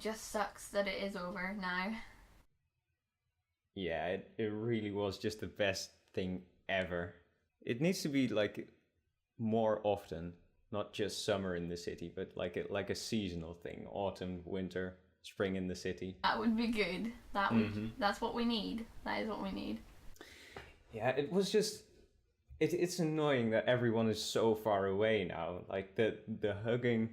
just sucks that it is over now. Yeah, it really was just the best thing ever. It needs to be like more often, not just summer in the city, but like a seasonal thing, autumn, winter, spring in the city. That would be good. That's what we need. That is what we need. Yeah, it was just it's annoying that everyone is so far away now. Like the hugging,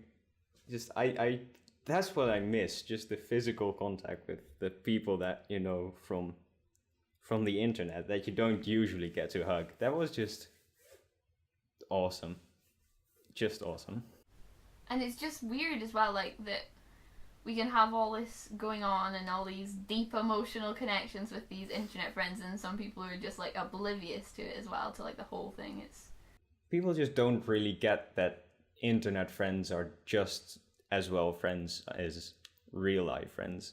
just I that's what I miss, just the physical contact with the people that you know from the internet that you don't usually get to hug. That was just awesome. Just awesome. And it's just weird as well, like, that we can have all this going on and all these deep emotional connections with these internet friends, and some people are just, like, oblivious to it as well, to, like, the whole thing. It's people just don't really get that internet friends are just as well friends as real life friends.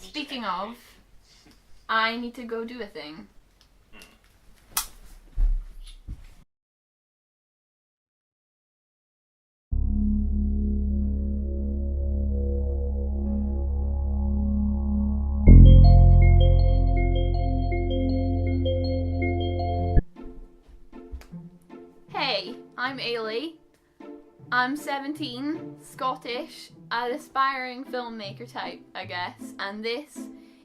Speaking of, I need to go do a thing. Hey, I'm Eilidh. I'm 17, Scottish, an aspiring filmmaker type, I guess, and this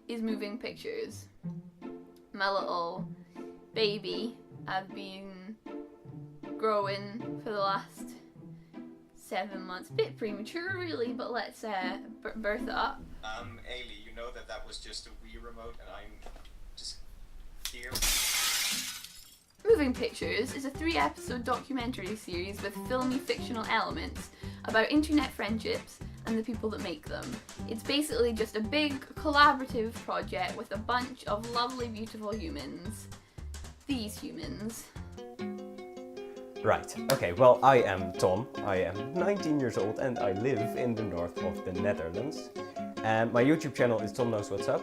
is Moving Pictures. My little baby I've been growing for the last 7 months. Bit premature really, but let's birth it up. Eilidh, you know that was just a Wii remote and I'm just here. Moving Pictures is a 3-episode documentary series with filmy fictional elements about internet friendships and the people that make them. It's basically just a big collaborative project with a bunch of lovely, beautiful humans. These humans. Right, okay, well, I am Tom. I am 19 years old and I live in the north of the Netherlands. And my YouTube channel is Tom Knows What's Up.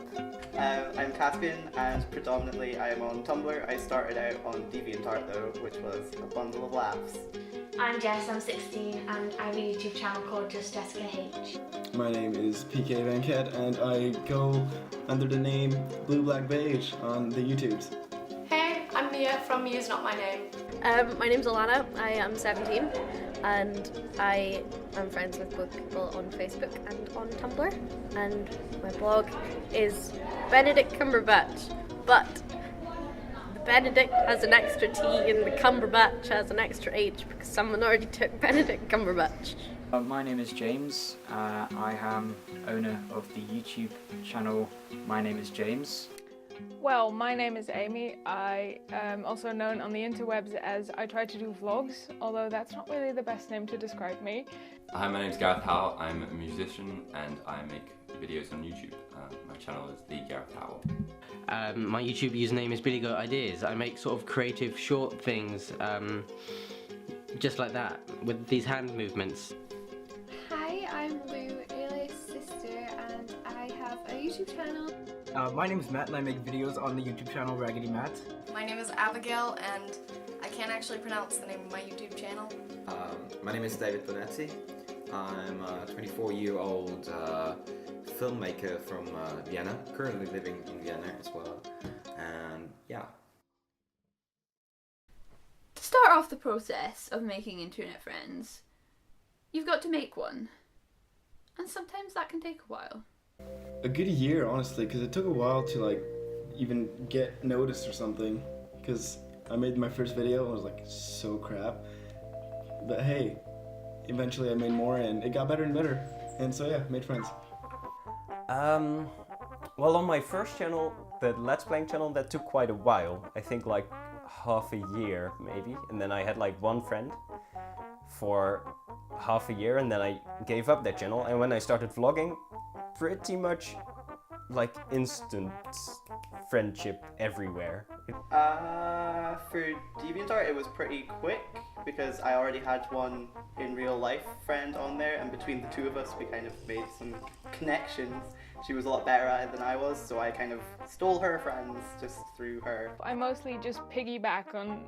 I'm Caspian, and predominantly I am on Tumblr. I started out on DeviantArt though, which was a bundle of laughs. I'm Jess, I'm 16, and I have a YouTube channel called Just Jessica H. My name is PK Venkat, and I go under the name Blue Black Beige on the YouTubes. Hey, I'm Mia from Mia's Not My Name. My name's Alana, I am 17, and I am friends with both people on Facebook and on Tumblr, and my blog is Benedict Cumberbatch, but the Benedict has an extra T and the Cumberbatch has an extra H because someone already took Benedict Cumberbatch. My name is James. I am owner of the YouTube channel My Name is James. Well, my name is Amy. I am also known on the interwebs as I try to do vlogs, although that's not really the best name to describe me. Hi, my name is Gareth Howell. I'm a musician and I make videos on YouTube. My channel is The Gareth Howell. My YouTube username is Billy Goat Ideas. I make sort of creative short things, just like that, with these hand movements. Hi, I'm Lou, Eilidh's sister, and I have a YouTube channel. My name is Matt and I make videos on the YouTube channel Raggedy Matt. My name is Abigail, and I can't actually pronounce the name of my YouTube channel. My name is David Bonetti. I'm a 24-year-old filmmaker from Vienna, currently living in Vienna as well, and yeah. To start off the process of making internet friends, you've got to make one, and sometimes that can take a while. A good year, honestly, because it took a while to like even get noticed or something, because I made my first video and it was like so crap, but hey, eventually I made more and it got better and better, and so yeah, made friends. Well, on my first channel, the Let's Playing channel, that took quite a while. I think like half a year maybe, and then I had like one friend for half a year, and then I gave up that channel, and when I started vlogging, pretty much like instant friendship everywhere. For DeviantArt it was pretty quick because I already had one in real life friend on there, and between the two of us we kind of made some connections. she was a lot better at it than I was, so I kind of stole her friends just through her. I mostly just piggyback on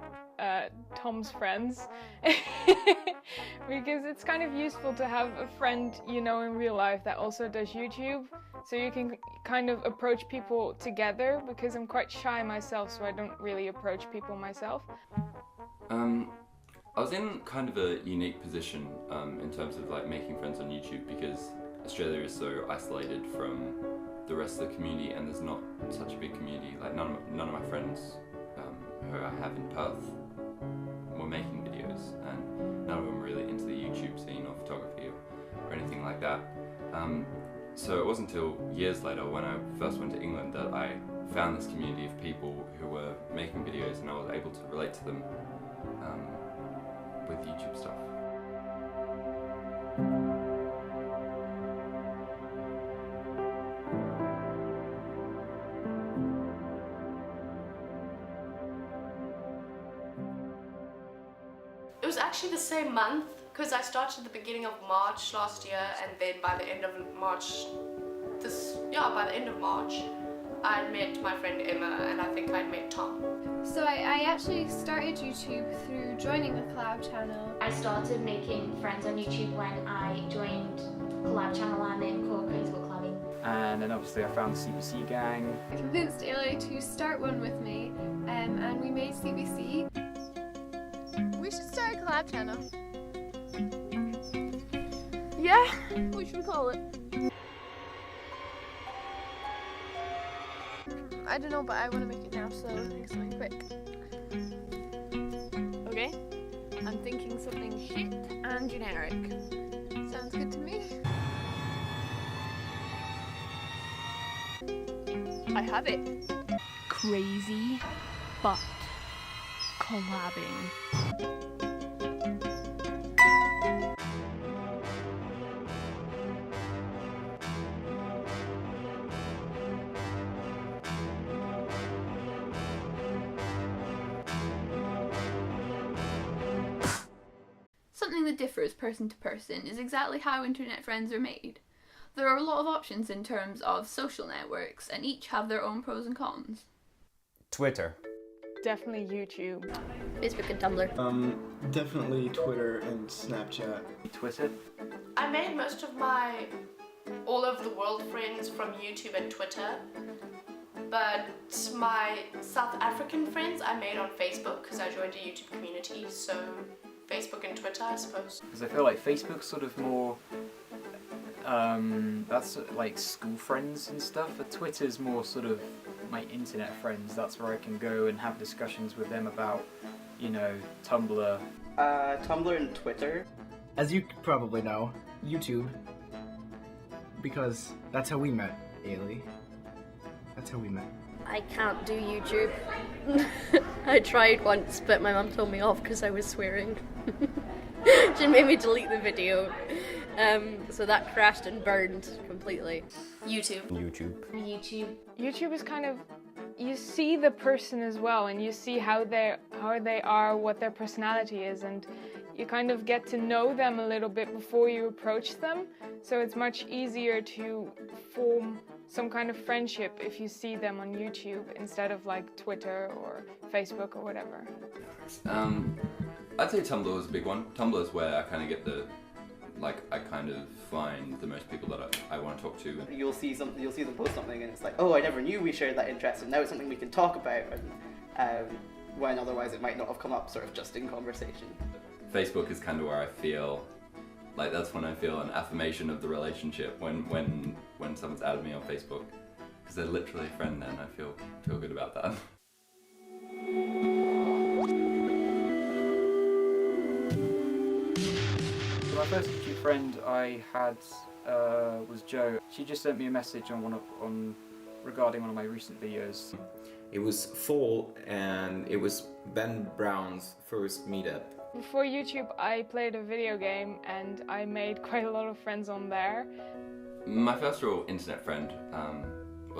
Tom's friends because it's kind of useful to have a friend you know in real life that also does YouTube, so you can kind of approach people together, because I'm quite shy myself, so I don't really approach people myself. I was in kind of a unique position in terms of like making friends on YouTube, because Australia is so isolated from the rest of the community, and there's not such a big community. Like none of my friends who I have in Perth were making videos, and none of them were really into the YouTube scene or photography or anything like that. So it wasn't until years later, when I first went to England, that I found this community of people who were making videos, and I was able to relate to them with YouTube stuff. It was actually the same month, because I started at the beginning of March last year, and then by the end of March, by the end of March, I met my friend Emma, and I think I'd met Tom. So I actually started YouTube through joining the collab channel. I started making friends on YouTube when I joined the collab channel I'm in called Crazy Book Collabing. And then obviously I found the CBC gang. I convinced Eilidh to start one with me, and we made CBC. We should start a collab channel. Yeah, what should we call it? I don't know, but I want to make it now, so think something quick. Okay, I'm thinking something shit and generic. Sounds good to me. I have it. Crazy but collabing. Something that differs person to person is exactly how internet friends are made. There are a lot of options in terms of social networks, and each have their own pros and cons. Twitter. Definitely YouTube. Facebook and Tumblr. Definitely Twitter and Snapchat. Twitter. I made most of all of the world friends from YouTube and Twitter, but my South African friends I made on Facebook because I joined a YouTube community, so Facebook and Twitter, I suppose. Because I feel like Facebook's sort of more, that's like school friends and stuff, but Twitter's more sort of my internet friends. That's where I can go and have discussions with them about, you know, Tumblr. Tumblr and Twitter. As you probably know, YouTube, because that's how we met, Eilidh. That's how we met. I can't do YouTube. I tried once, but my mum told me off because I was swearing. She made me delete the video. So that crashed and burned completely. YouTube. YouTube is kind of, you see the person as well, and you see how they are, what their personality is, and you kind of get to know them a little bit before you approach them. So it's much easier to form some kind of friendship if you see them on YouTube instead of like Twitter or Facebook or whatever. I'd say Tumblr was a big one. Tumblr is where I kind of get I kind of find the most people that I want to talk to. You'll see them post something and it's like, oh, I never knew we shared that interest, and now it's something we can talk about, and when otherwise it might not have come up sort of just in conversation. Facebook is kind of where I feel like that's when I feel an affirmation of the relationship, when someone's added me on Facebook, because they're literally a friend then. I feel good about that. My first YouTube friend I had was Jo. She just sent me a message regarding one of my recent videos. It was fall, and it was Ben Brown's first meetup. Before YouTube, I played a video game and I made quite a lot of friends on there. My first real internet friend,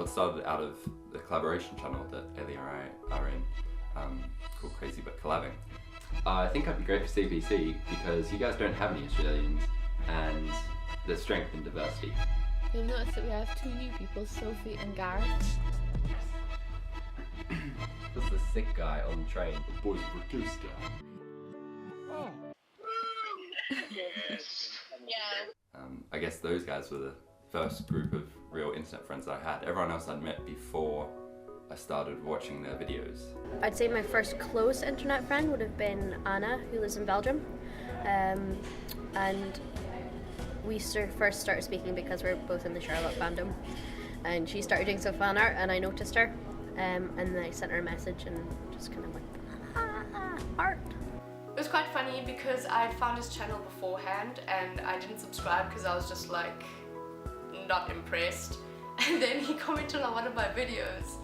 started out of the collaboration channel that Ellie and I are in, called Crazy But Collabing. I think I'd be great for CBC because you guys don't have any Australians, and there's strength in diversity. You'll notice that we have 2 new people, Sophie and Gareth. That's the sick guy on the train. The boy's Acoustic. I guess those guys were the first group of real internet friends I had. Everyone else I'd met before I started watching their videos. I'd say my first close internet friend would have been Anna, who lives in Belgium. And we first started speaking because we're both in the Charlotte fandom. And she started doing some fan art and I noticed her. And then I sent her a message and just kind of went, art. It was quite funny because I found his channel beforehand and I didn't subscribe because I was just like not impressed. And then he commented on one of my videos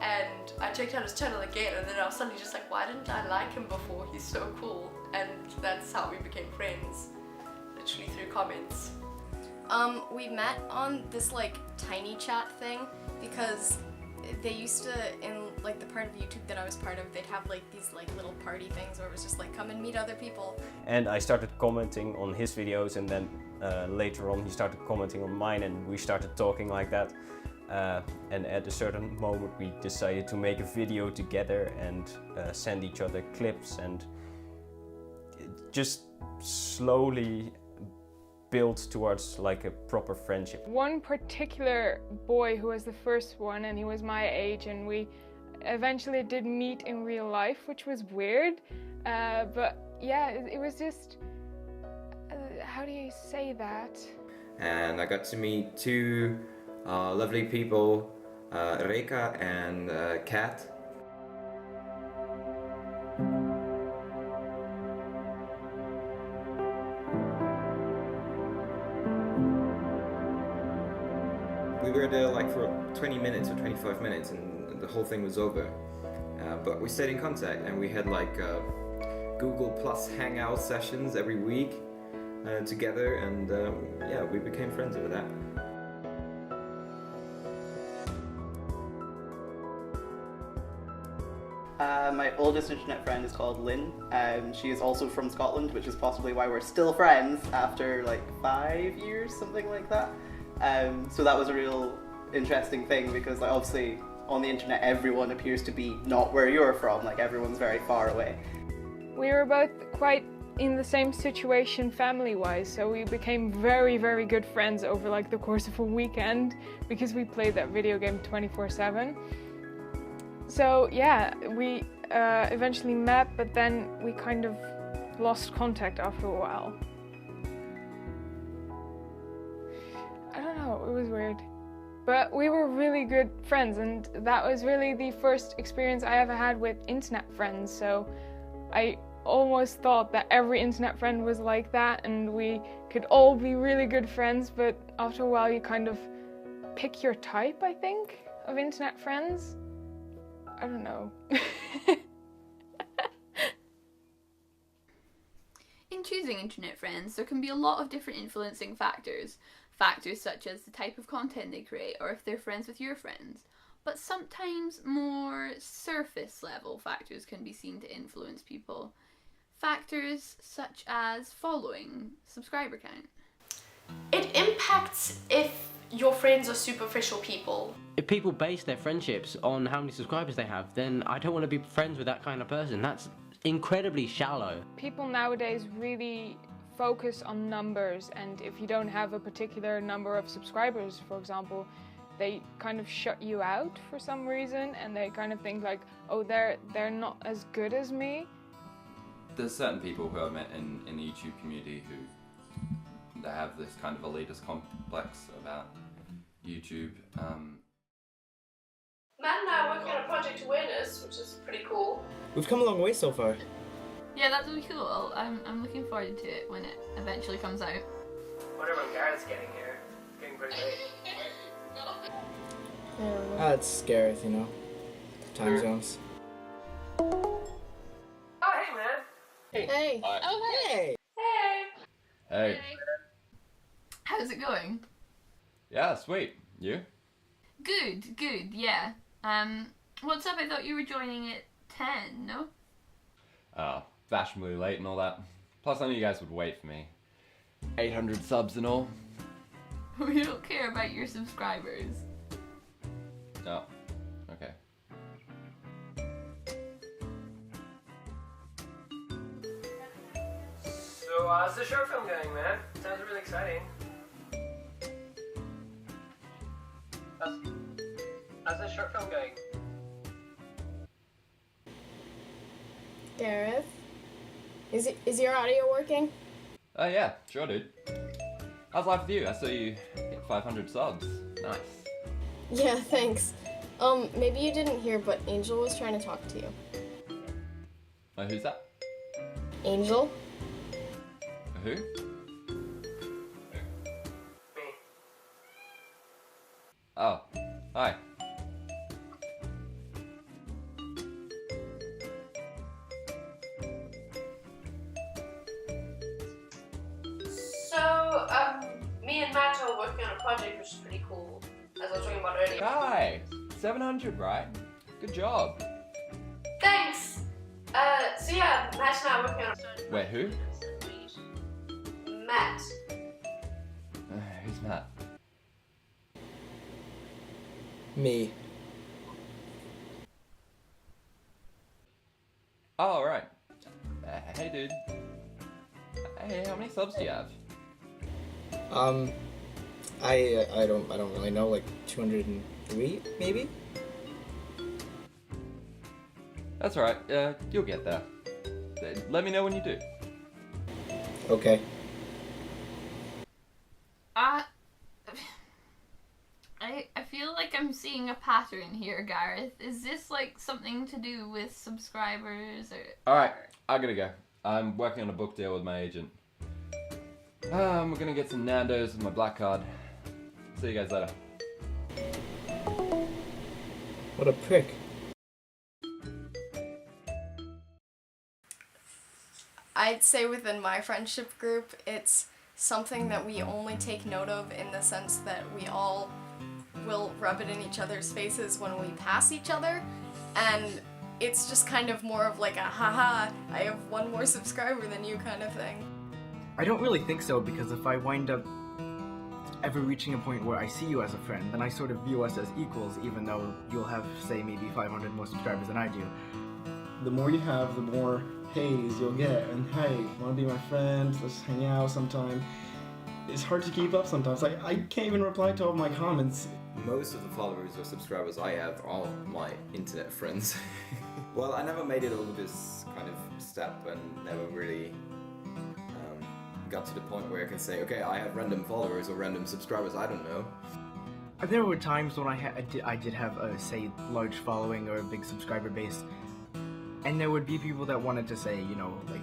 and I checked out his channel again and then I was suddenly just like, why didn't I like him before? He's so cool. And that's how we became friends, literally through comments. We met on this like tiny chat thing because they used to, in like the part of YouTube that I was part of, they'd have like these like little party things where it was just like come and meet other people. And I started commenting on his videos and then later on he started commenting on mine and we started talking like that. And at a certain moment we decided to make a video together and send each other clips and just slowly built towards like a proper friendship. One particular boy who was the first one, and he was my age, and we eventually did meet in real life, which was weird. But yeah, it was just, how do you say that? And I got to meet 2 lovely people, Reka and Kat. We were there like for 20 minutes or 25 minutes and the whole thing was over. But we stayed in contact and we had like Google Plus Hangout sessions every week together and yeah, we became friends over that. My oldest internet friend is called Lynn. She is also from Scotland, which is possibly why we're still friends after like 5 years, something like that. So that was a real interesting thing because like, obviously on the internet everyone appears to be not where you're from, like everyone's very far away. We were both quite in the same situation family-wise, so we became very, very good friends over like the course of a weekend because we played that video game 24/7. So yeah, we eventually met, but then we kind of lost contact after a while. I don't know, it was weird. But we were really good friends, and that was really the first experience I ever had with internet friends, so I almost thought that every internet friend was like that and we could all be really good friends, but after a while you kind of pick your type, I think, of internet friends. I don't know. In choosing internet friends, there can be a lot of different influencing factors. Factors such as the type of content they create or if they're friends with your friends. But sometimes more surface level factors can be seen to influence people. Factors such as following, subscriber count. It impacts if your friends are superficial people. If people base their friendships on how many subscribers they have, then I don't want to be friends with that kind of person. That's incredibly shallow. People nowadays really focus on numbers, and if you don't have a particular number of subscribers, for example, they kind of shut you out for some reason, and they kind of think like, oh, they're not as good as me. There's certain people who I met in the YouTube community who have this kind of elitist complex about YouTube. Matt and I are working on a project awareness, which is pretty cool. We've come a long way so far. Yeah, that's really cool. I'm looking forward to it when it eventually comes out. I wonder when Gareth's getting here. It's getting pretty late. It's Gareth, you know. Time zones. Oh, hey, man. Hey. Oh, hey. Hey. How's it going? Yeah, sweet. You? Good, yeah. What's up? I thought you were joining at 10, no? Fashionably late and all that. Plus I knew you guys would wait for me. 800 subs and all. We don't care about your subscribers. Oh, okay. So, how's the short film going, man? Sounds really exciting. How's the short film going? Gareth? Is your audio working? Oh yeah, sure dude. How's life with you? I saw you hit 500 subs. Nice. Yeah, thanks. Maybe you didn't hear, but Angel was trying to talk to you. Oh, who's that? Angel? Who? Oh, hi. So, me and Matt are working on a project which is pretty cool, as I was talking about earlier. Hi! 700, right? Good job. Thanks! So yeah, Matt and I are working on Wait, who? Matt. Who's Matt? Me. Oh, right. Hey, dude. Hey, how many subs do you have? I don't really know, like 203 maybe? That's right. You'll get there. Let me know when you do. Okay. I feel like I'm seeing a pattern here, Gareth. Is this like something to do with subscribers or? Alright, I gotta go. I'm working on a book deal with my agent. We're gonna get some Nando's with my black card. See you guys later. What a prick. I'd say within my friendship group, it's something that we only take note of in the sense that we all will rub it in each other's faces when we pass each other, and it's just kind of more of like a haha, I have one more subscriber than you kind of thing. I don't really think so, because if I wind up ever reaching a point where I see you as a friend, then I sort of view us as equals, even though you'll have, say, maybe 500 more subscribers than I do. The more you have, the more hays you'll get. And hey, wanna be my friend? Let's hang out sometime. It's hard to keep up sometimes. Like, I can't even reply to all my comments. Most of the followers or subscribers I have are all my internet friends. Well, I never made it over this kind of step and never really got to the point where I can say, okay, I have random followers or random subscribers, I don't know. There were times when I did have a, say, large following or a big subscriber base, and there would be people that wanted to say, you know, like,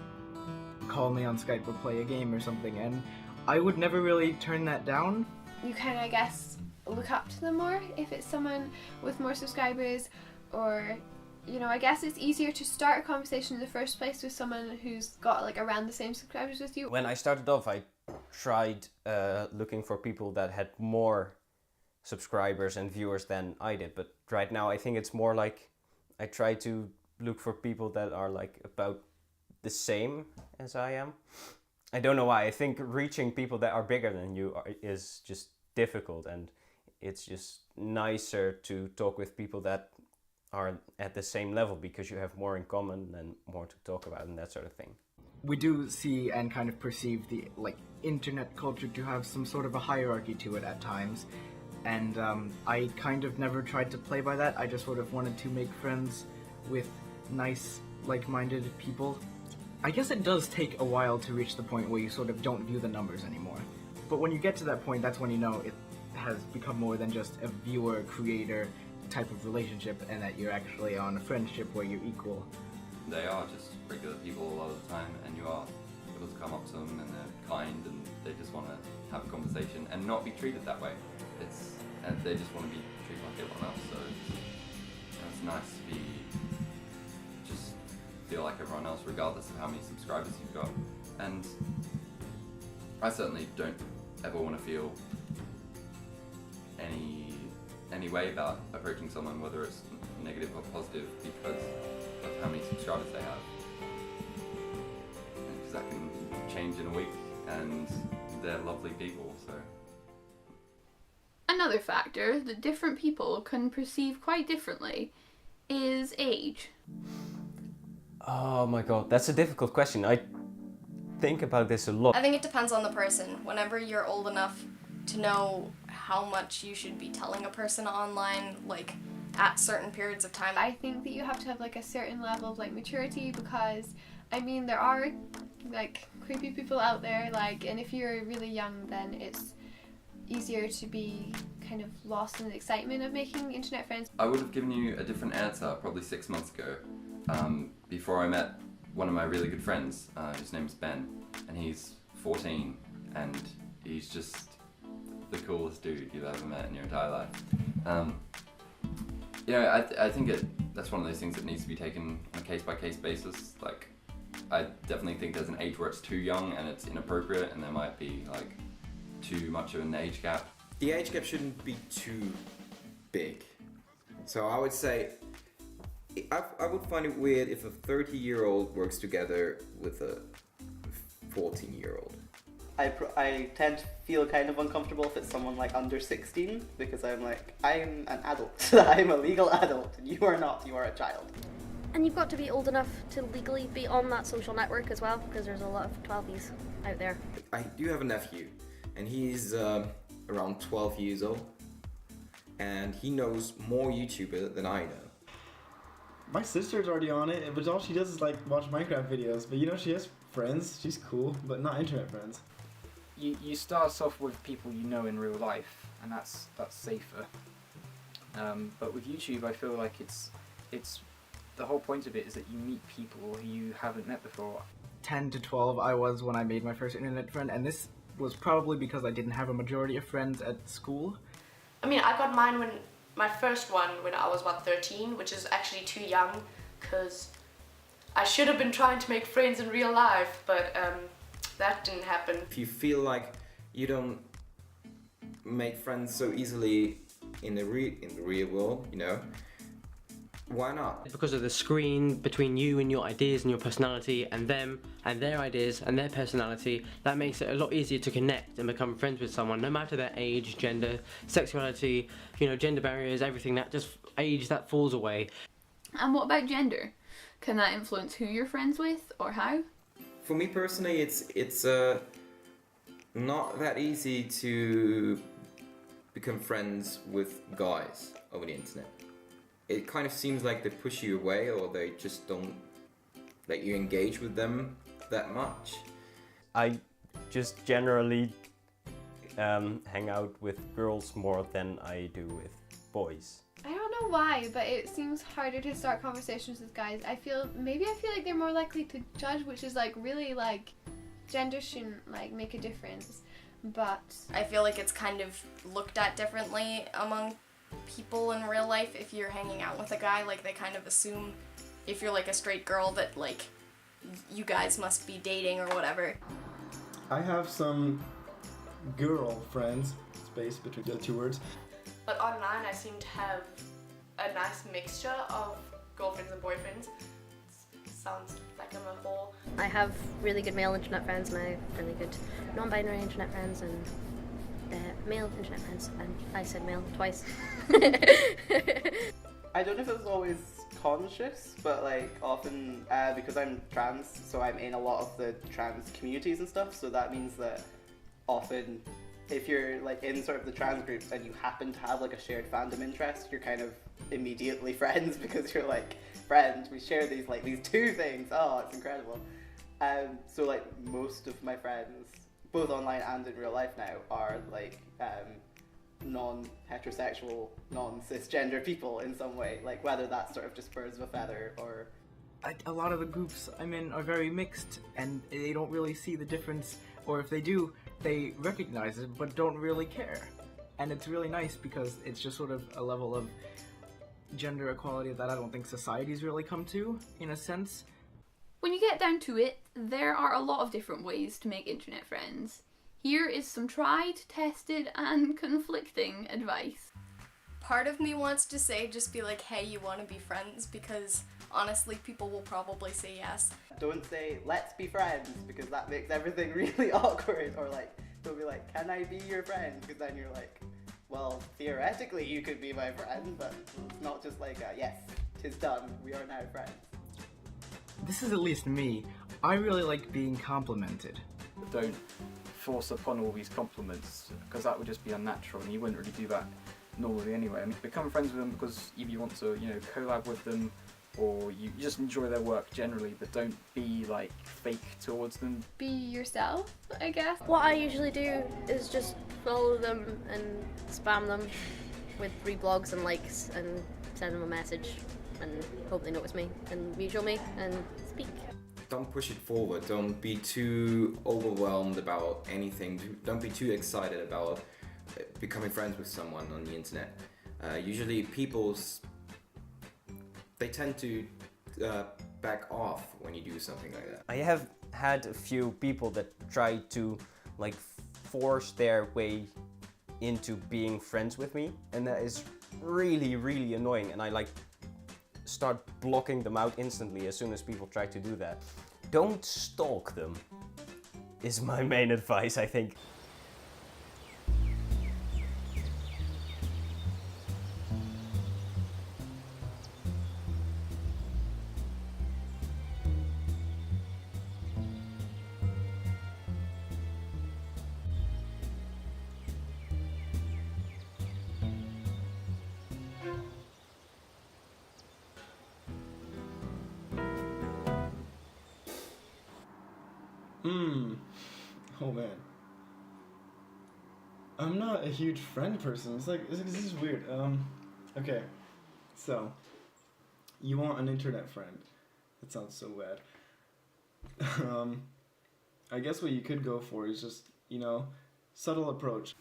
call me on Skype or play a game or something, and I would never really turn that down. You kind of, I guess, look up to them more if it's someone with more subscribers, or, you know, I guess it's easier to start a conversation in the first place with someone who's got like around the same subscribers with you. When I started off, I tried looking for people that had more subscribers and viewers than I did, but right now I think it's more like I try to look for people that are like about the same as I am. I don't know why. I think reaching people that are bigger than you is just difficult, and it's just nicer to talk with people that are at the same level because you have more in common and more to talk about and that sort of thing. We do see and kind of perceive the like internet culture to have some sort of a hierarchy to it at times, and I kind of never tried to play by that. I just sort of wanted to make friends with nice, like-minded people. I guess it does take a while to reach the point where you sort of don't view the numbers anymore. But when you get to that point, that's when you know it has become more than just a viewer-creator type of relationship, and that you're actually on a friendship where you're equal. They are just regular people a lot of the time, and you are able to come up to them and they're kind and they just want to have a conversation and not be treated that way. And they just want to be treated like everyone else, so it's nice to be just feel like everyone else regardless of how many subscribers you've got. And I certainly don't ever want to feel any way about approaching someone, whether it's negative or positive, because of how many subscribers they have. Because that can change in a week, and they're lovely people, so Another factor that different people can perceive quite differently is age. Oh my god, that's a difficult question. I think about this a lot. I think it depends on the person. Whenever you're old enough to know how much you should be telling a person online, like at certain periods of time. I think that you have to have like a certain level of like maturity, because I mean there are like creepy people out there, like, and if you're really young then it's easier to be kind of lost in the excitement of making internet friends. I would have given you a different answer probably 6 months ago, before I met one of my really good friends. His name's Ben, and he's 14, and he's just the coolest dude you've ever met in your entire life. You know, I think that's one of those things that needs to be taken on a case-by-case basis. Like, I definitely think there's an age where it's too young and it's inappropriate, and there might be like too much of an age gap. The age gap shouldn't be too big. So I would say, I would find it weird if a 30-year-old works together with a 14-year-old. I tend to feel kind of uncomfortable if it's someone like under 16, because I'm like, I'm an adult. I'm a legal adult, and you are not, you are a child. And you've got to be old enough to legally be on that social network as well, because there's a lot of 12s out there. I do have a nephew, and he's around 12 years old, and he knows more YouTuber than I know. My sister's already on it, but all she does is like watch Minecraft videos. But you know, she has friends, she's cool, but not internet friends. You start off with people you know in real life, and that's safer. But with YouTube, I feel like it's the whole point of it is that you meet people who you haven't met before. 10 to 12 I was when I made my first internet friend, and this was probably because I didn't have a majority of friends at school. I mean, I got my first one when I was about 13, which is actually too young, because I should have been trying to make friends in real life, but that didn't happen. If you feel like you don't make friends so easily in the real world, you know, why not? Because of the screen between you and your ideas and your personality, and them and their ideas and their personality, that makes it a lot easier to connect and become friends with someone, no matter their age, gender, sexuality, you know, gender barriers, everything. That just age that falls away. And what about gender? Can that influence who you're friends with, or how? For me personally, it's not that easy to become friends with guys over the internet. It kind of seems like they push you away, or they just don't let you engage with them that much. I just generally hang out with girls more than I do with boys. I don't know why, but it seems harder to start conversations with guys. I feel like they're more likely to judge, which is like really like gender shouldn't like make a difference, but I feel like it's kind of looked at differently among people in real life. If you're hanging out with a guy, like they kind of assume if you're like a straight girl that like you guys must be dating or whatever. I have some girl friends, space between the two words. But online I seem to have a nice mixture of girlfriends and boyfriends. Sounds like I'm a whore. I have really good male internet friends, and I have really good non-binary internet friends, and male internet friends, and I said male twice. I don't know if it was always conscious, but like often because I'm trans, so I'm in a lot of the trans communities and stuff, so that means that often if you're like in sort of the trans groups and you happen to have like a shared fandom interest, you're kind of immediately friends, because you're like, friends, we share these two things, oh, it's incredible. So like most of my friends, both online and in real life now, are like non-heterosexual, non-cisgender people in some way, like whether that's sort of just birds of a feather or... A lot of the groups I'm in are very mixed, and they don't really see the difference, or if they do, they recognize it but don't really care. And it's really nice because it's just sort of a level of gender equality that I don't think society's really come to, in a sense. When you get down to it, there are a lot of different ways to make internet friends. Here is some tried, tested, and conflicting advice. Part of me wants to say just be like, hey, you want to be friends, because honestly people will probably say yes. Don't say, let's be friends, because that makes everything really awkward, or like, don't be like, can I be your friend, because then you're like, well, theoretically you could be my friend, but it's not just like, yes, 'tis done, we are now friends. This is at least me. I really like being complimented. Don't force upon all these compliments, because that would just be unnatural, and you wouldn't really do that normally anyway. I mean, become friends with them because either you want to, you know, collab with them, or you just enjoy their work generally, but don't be like fake towards them. Be yourself, I guess. What I usually do is just follow them and spam them with reblogs and likes and send them a message and hope they notice me and mutual me and speak. Don't push it forward. Don't be too overwhelmed about anything. Don't be too excited about becoming friends with someone on the internet. Usually they tend to back off when you do something like that. I have had a few people that try to like force their way into being friends with me, and that is really, really annoying, and I like start blocking them out instantly as soon as people try to do that. Don't stalk them is my main advice, I think. Oh man. I'm not a huge friend person. It's like, this is weird. Okay. So, you want an internet friend. That sounds so bad. I guess what you could go for is just, you know, subtle approach.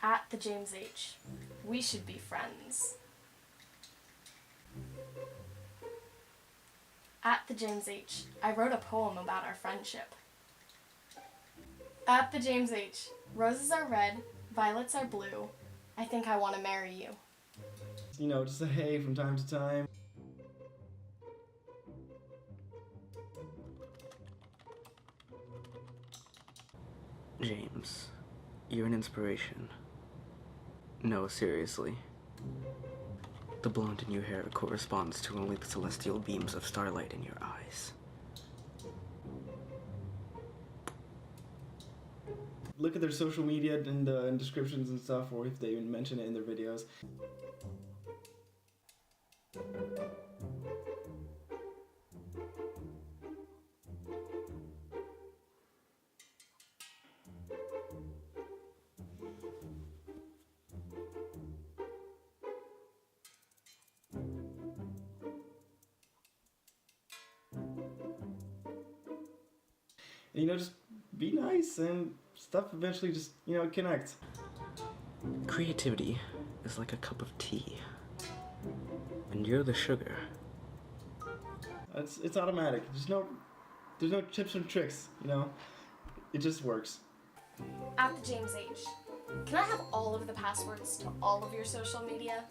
At the James H. We should be friends. At the James H. I wrote a poem about our friendship. At the James H. Roses are red, violets are blue. I think I want to marry you. You know, just a hey from time to time. James, you're an inspiration. No, seriously. The blonde in your hair corresponds to only the celestial beams of starlight in your eyes. Look at their social media in the descriptions and stuff, or if they even mention it in their videos. You know, just be nice and stuff eventually just, you know, connect. Creativity is like a cup of tea, and you're the sugar. It's automatic. There's no tips and tricks, you know? It just works. At the James H. Can I have all of the passwords to all of your social media?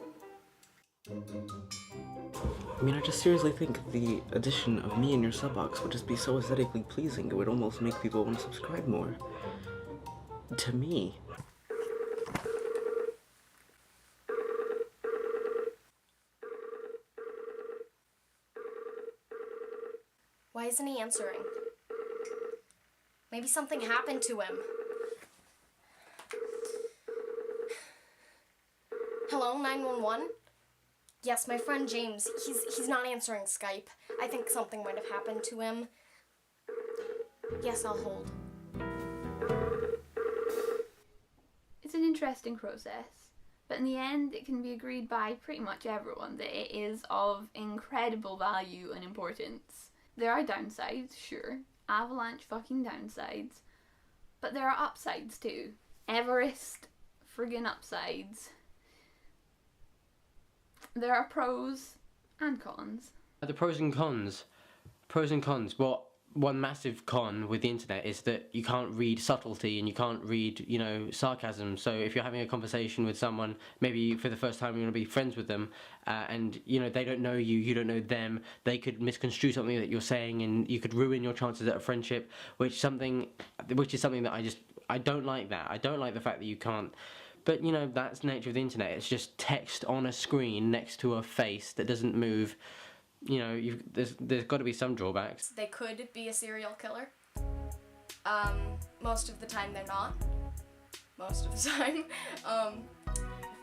I mean, I just seriously think the addition of me in your sub box would just be so aesthetically pleasing, it would almost make people want to subscribe more. To me. Why isn't he answering? Maybe something happened to him. Hello, 911? Yes, my friend James. He's not answering Skype. I think something might have happened to him. Yes, I'll hold. It's an interesting process, but in the end it can be agreed by pretty much everyone that it is of incredible value and importance. There are downsides, sure, avalanche fucking downsides, but there are upsides too. Everest friggin' upsides. There are pros and cons. The pros and cons. Well, one massive con with the internet is that you can't read subtlety and you can't read, you know, sarcasm. So if you're having a conversation with someone, maybe for the first time you want to be friends with them, and, you know, they don't know you, you don't know them, they could misconstrue something that you're saying and you could ruin your chances at a friendship, which is something that I don't like that. I don't like the fact that you can't. But you know, that's the nature of the internet. It's just text on a screen next to a face that doesn't move. You know, there's got to be some drawbacks. They could be a serial killer. Most of the time they're not. Most of the time.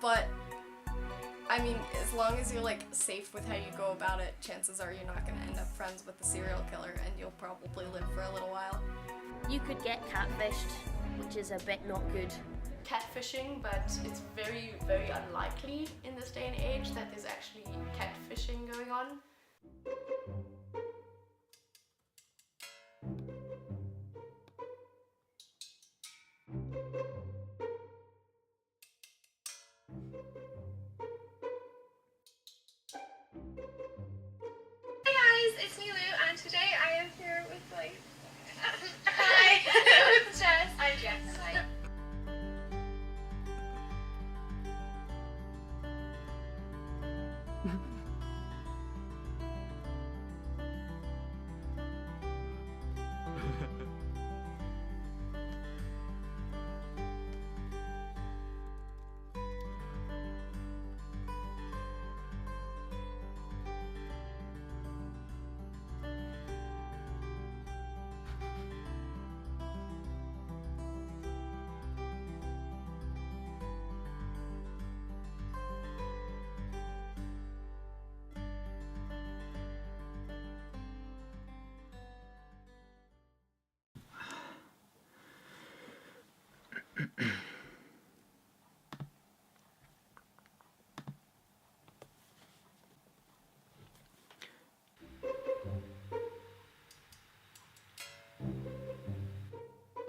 But I mean, as long as you're like safe with how you go about it, chances are you're not going to end up friends with the serial killer, and you'll probably live for a little while. You could get catfished, which is a bit not good. Catfishing, but it's very, very unlikely in this day and age that there's actually catfishing going on. Hey guys, it's me Lou, and today I am here with like hi, with Jess. I'm Jess. Hi.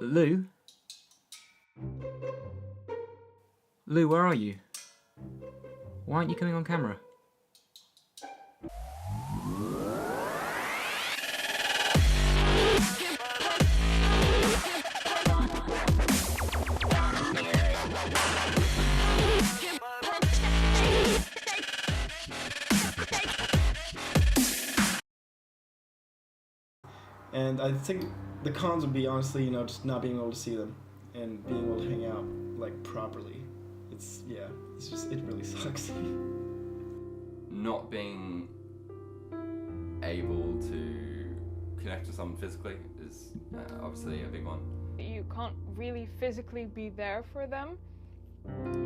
Lou? Lou, where are you? Why aren't you coming on camera? And I think the cons would be, honestly, you know, just not being able to see them and being able to hang out, like, properly. It's just, it really sucks. Not being able to connect with someone physically is obviously a big one. You can't really physically be there for them,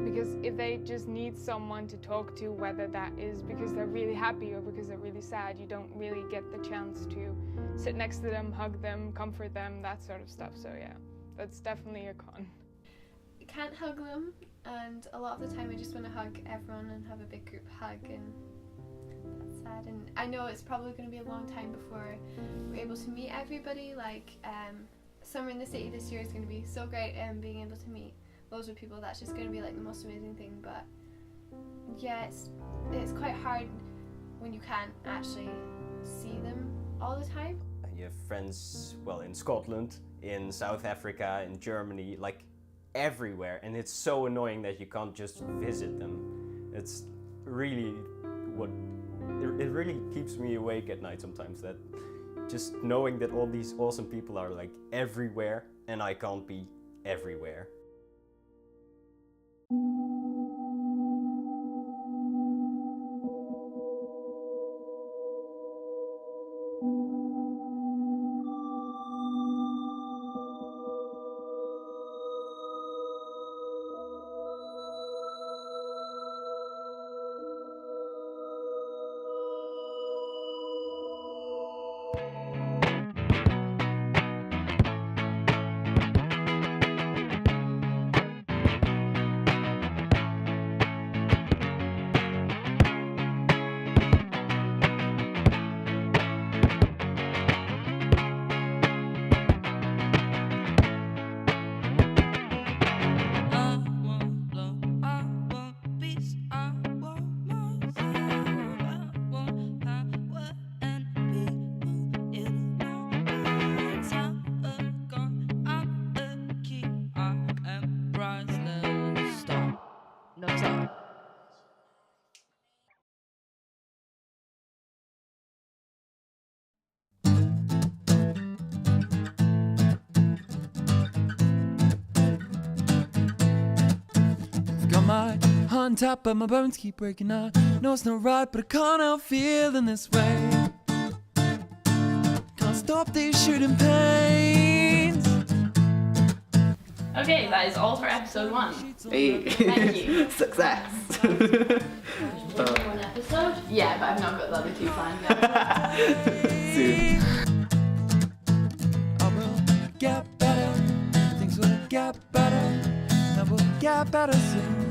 because if they just need someone to talk to, whether that is because they're really happy or because they're really sad, you don't really get the chance to sit next to them, hug them, comfort them, that sort of stuff. So yeah, that's definitely a con. I can't hug them, and a lot of the time I just want to hug everyone and have a big group hug, and that's sad. And I know it's probably going to be a long time before we're able to meet everybody. Like Summer in the City this year is going to be so great, and being able to meet loads of people, that's just going to be like the most amazing thing. But yeah, it's quite hard when you can't actually see them all the time. You have friends, well, in Scotland, in South Africa, in Germany, like everywhere, and it's so annoying that you can't just visit them. It's really it really keeps me awake at night sometimes, that just knowing that all these awesome people are like everywhere and I can't be everywhere. on top, but my bones keep breaking. I know it's not right, but I can't help feeling this way. Can't stop these shooting pains. Okay, that is all for episode 1. Hey. Thank you. Success. One episode? Yeah, but I've not got the other 2 planned yet. Soon. I will get better. Things will get better. I will get better soon.